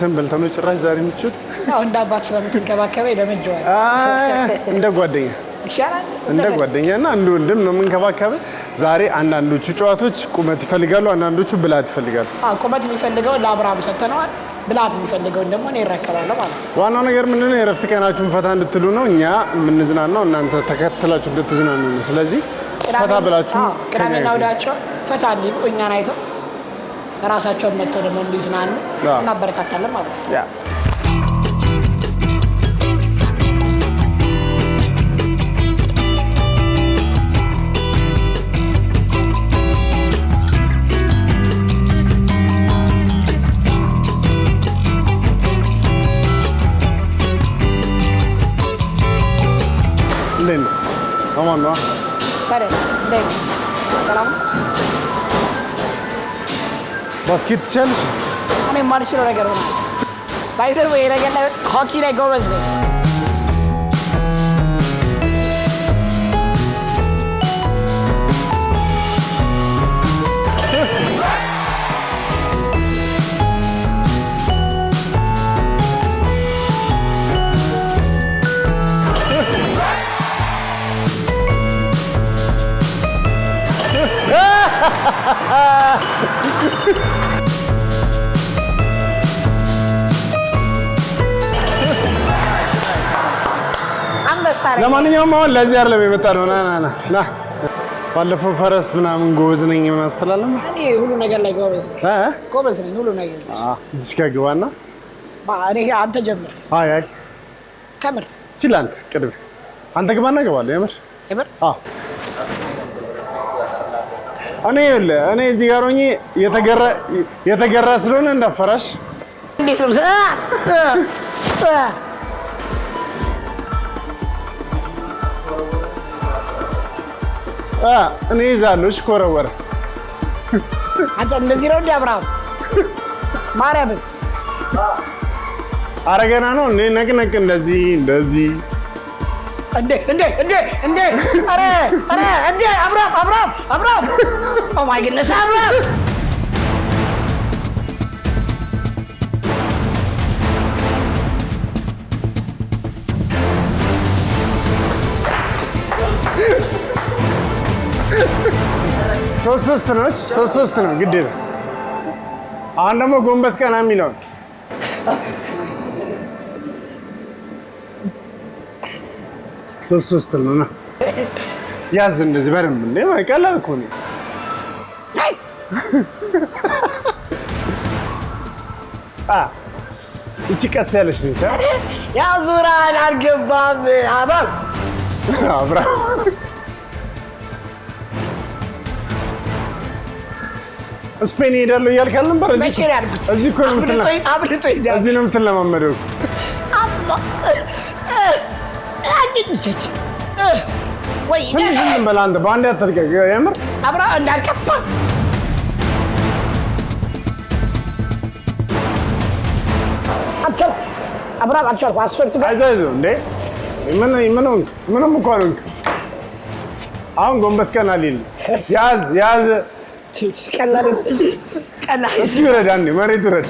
ቁርስን በልተው ነው ጭራሽ ዛሬ የምትችሉት? አዎ እንደ አባት ስለምትንከባከበኝ ለመጀመሪያ እንደ ጓደኛ ይሻላል። እንደ ጓደኛና እንደ ወንድም ነው የምንከባከበ። ዛሬ አንዳንዶቹ ጨዋቶች ቁመት ይፈልጋሉ፣ አንዳንዶቹ ብላት ይፈልጋሉ። ቁመት የሚፈልገው ለአብርሃም ሰጥተነዋል። ብላት የሚፈልገው ደግሞ እኔ እረከባለሁ ማለት ነው። ዋናው ነገር ምንድነው? የእረፍት ቀናችሁን ፈታ እንድትሉ ነው። እኛ የምንዝናናው እናንተ ተከትላችሁ እንድትዝናኑ ነው። ስለዚህ ፈታ ብላችሁ ቅዳሜና እሑዳቸው ፈታ እንዲሉ እኛን አይተው ራሳቸውን መጥተው ደግሞ እንዲዝናኑ እናበረታታለን ማለት ነው። ያ አማን ነው ታዲያ ሰላም ባስኬት ትችላለሽ? እኔ የማልችለው ነገር ሆነ ባይዘር ወይ ነገር ላይ ሆኪ ላይ ጎበዝ ነኝ። ለማንኛውም አሁን ለዚህ አይደለም የመጣነው። ና ባለፈው ፈረስ ምናምን ጎበዝ ነኝ ምናምን ስትላለም እኔ ሁሉ ነገር ላይ ጎበዝ ነኝ ሁሉ ነገር። እዚህ ጋር ግባና እኔ አንተ ጀምር። አይ ከምር ችል አንተ ቅድም አንተ ግባና እገባለሁ። የምር እኔ እዚህ ጋር ሆኜ የተገራ ስለሆነ እንዳፈራሽ እንዴት ነው እኔ ይዛለሁ። እሺ ኮረወረ አንተ እንደዚህ ነው እንደ አብርሃም ማርያምን አረገና ነው እንዴ ነቅነቅ እንደዚህ እንዴ አረ እንዴ አብርሃም ኦ ማይ ጉድነስ አብርሃም ሶስት ነው ግዴታ። አሁን ደግሞ ጎንበስ ቀና የሚለው ሶስት ነው ነው ያዝ እንደዚህ በደንብ እንዴ ቀላል እኮ ነው። እቺ ቀስ ያለሽ ነች። ያዙራን አልገባም አብርሃም ስፔን ሄዳለሁ እያልክ አልነበረ? እዚህ እኮ ነው እዚህ ነው የምትለማመደው። ትንሽ በላ አንተ በአንድ አትልቀቅ። የምር አብርሃም እንዳልከፋ አብርሃም አልቻልኩም። አስፈርት አይዞህ እንዴ ምንም እኮ አልሆንክ። አሁን ጎንበስ ቀና ሊል ያዝ ቀላል እስኪ ውረድ አንዴ መሬት ውረድ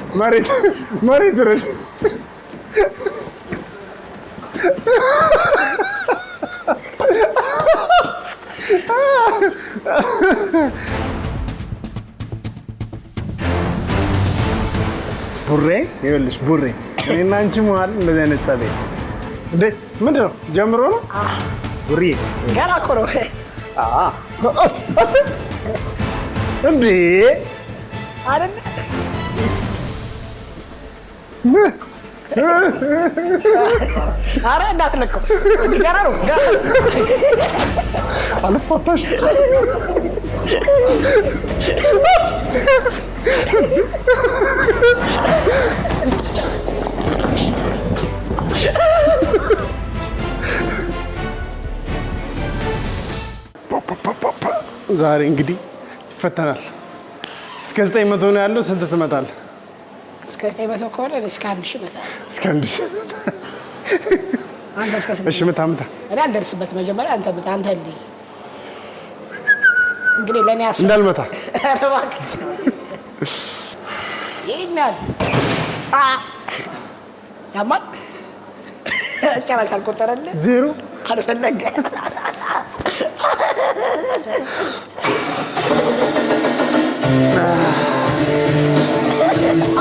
ቡሬ ይኸውልሽ ቡሬ እኔና አንቺ መሀል እንደዚህ አይነት ጸብ እንዴ ምንድን ነው ጀምሮ ነው ቡሬ ገና እኮ ነው እንዴ አይደል አረ እንዳትለቀው ገና ነው አልፋታሽ ዛሬ እንግዲህ ይፈተናል። እስከ 900 ነው ያለው። ስንት ትመታለህ? እስከ 900 ከሆነ እስከ 1000 እመታለሁ። እስከ 1000 አንተ እስከ 8 እሺ ምታ እኔ አልደርስበት። መጀመሪያ አንተ ምታ። አንተ እንግዲህ ለኔ አሰብ እንዳልመታ ኧረ እባክህ ይሄናል ያማል ጨራሽ አልቆጠረልህ ዜሮ አልፈለገ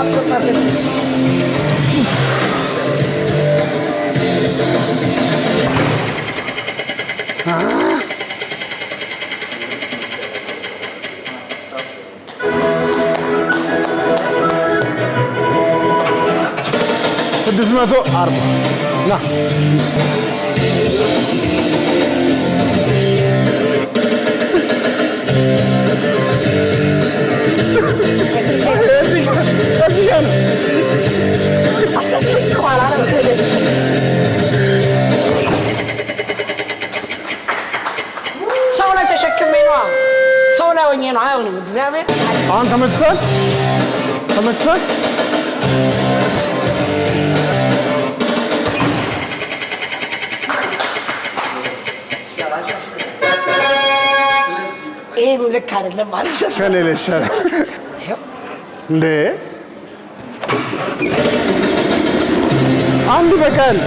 አልቆጠረልህ ስድስት መቶ 40 ና እዚህ ጋር ነው ሰው ላይ ተሸክሜ ነዋ ሰው ላይ ሆኜ ነው አይሆንም እግዚአብሔር አሁን ተመችቷል ይሄም ልክ አይደለም ማለት ነው ከሌለ ይሻላል እንዴ አንድ በቃል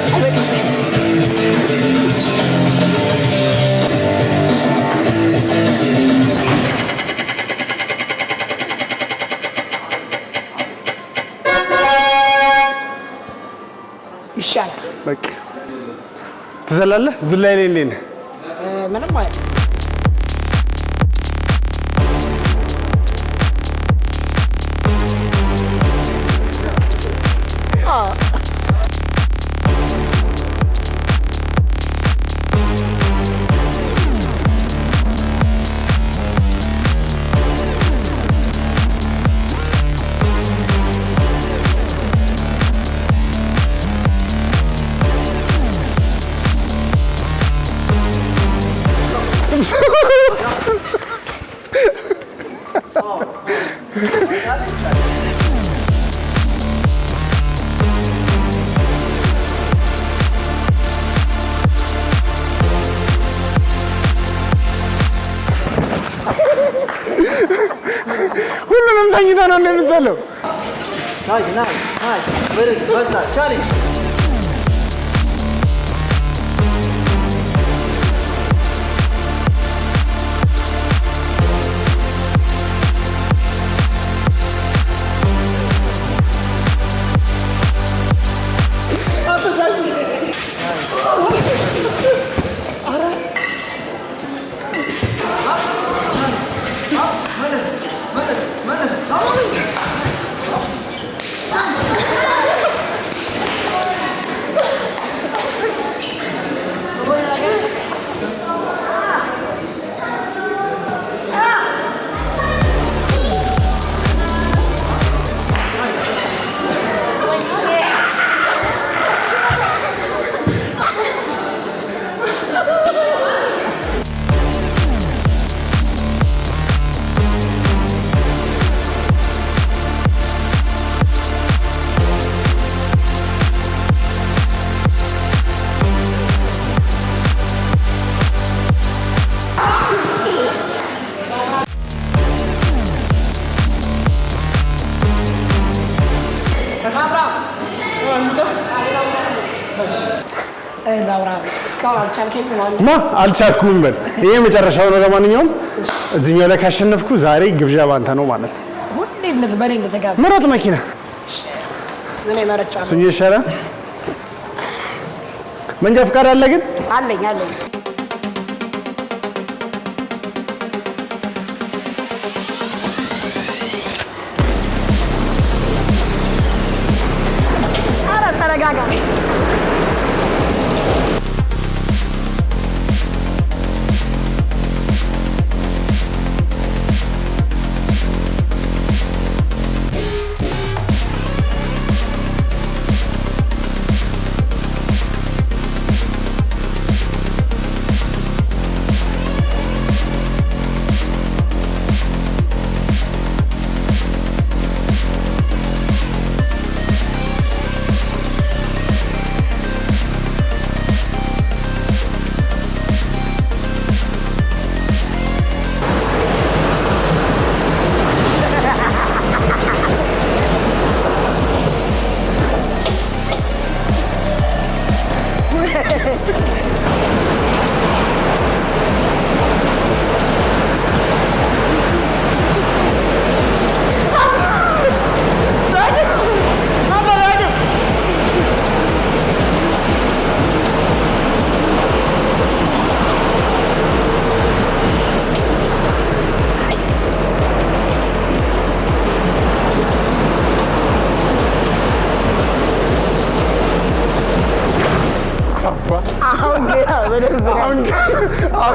ይሻላል በቃ ትዘላለህ ዝላይ ላይ እንዴት ነህ ምንም ማለት ሁሉንም ተኝታ ነው እንደምትዘለው ቻሌንጅ ማ አልቻልኩም በል ይሄ መጨረሻው ነው ለማንኛውም እዚህኛው ላይ ካሸነፍኩ ዛሬ ግብዣ ባንተ ነው ማለት ሁሌ እንደተበሬ እንደተጋባ ምረጥ መኪና እኔ መረጫለሁ እሱኝ ይሻላል መንጃ ፍቃድ አለ ግን አለኝ ኧረ ተረጋጋ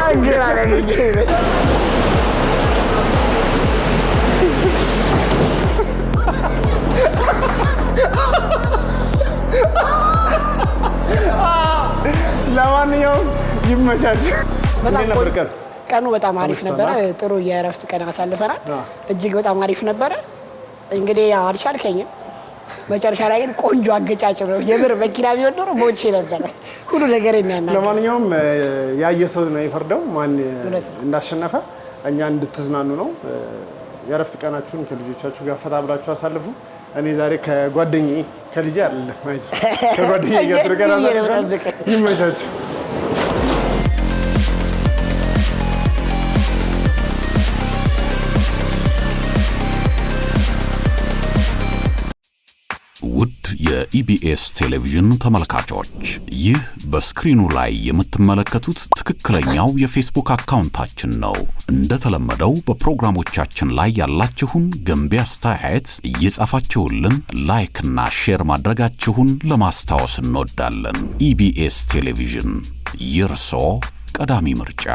እንጀራ ለልጄ ለማንኛውም ይመቻችሁ። ቀኑ በጣም አሪፍ ነበረ። ጥሩ የእረፍት ቀን አሳልፈናል። እጅግ በጣም አሪፍ ነበረ። እንግዲህ ያው አልቻልከኝም። መጨረሻ ላይ ግን ቆንጆ አገጫጭ ነው። የምር መኪና ቢሆን ኖሮ ሞቼ ነበረ። ሁሉ ነገር የሚያናግር። ለማንኛውም ያየ ሰው ነው የፈርደው ማን እንዳሸነፈ። እኛ እንድትዝናኑ ነው። የእረፍት ቀናችሁን ከልጆቻችሁ ጋር ፈታ ብላችሁ አሳልፉ። እኔ ዛሬ ከጓደኛዬ ከልጄ አይደለም አይዞህ ከጓደኛዬ ጋር ትርገና ይመቻችሁ። ውድ የኢቢኤስ ቴሌቪዥን ተመልካቾች ይህ በስክሪኑ ላይ የምትመለከቱት ትክክለኛው የፌስቡክ አካውንታችን ነው። እንደተለመደው በፕሮግራሞቻችን ላይ ያላችሁን ገንቢ አስተያየት እየጻፋችሁልን ላይክ እና ሼር ማድረጋችሁን ለማስታወስ እንወዳለን። ኢቢኤስ ቴሌቪዥን የርሶ ቀዳሚ ምርጫ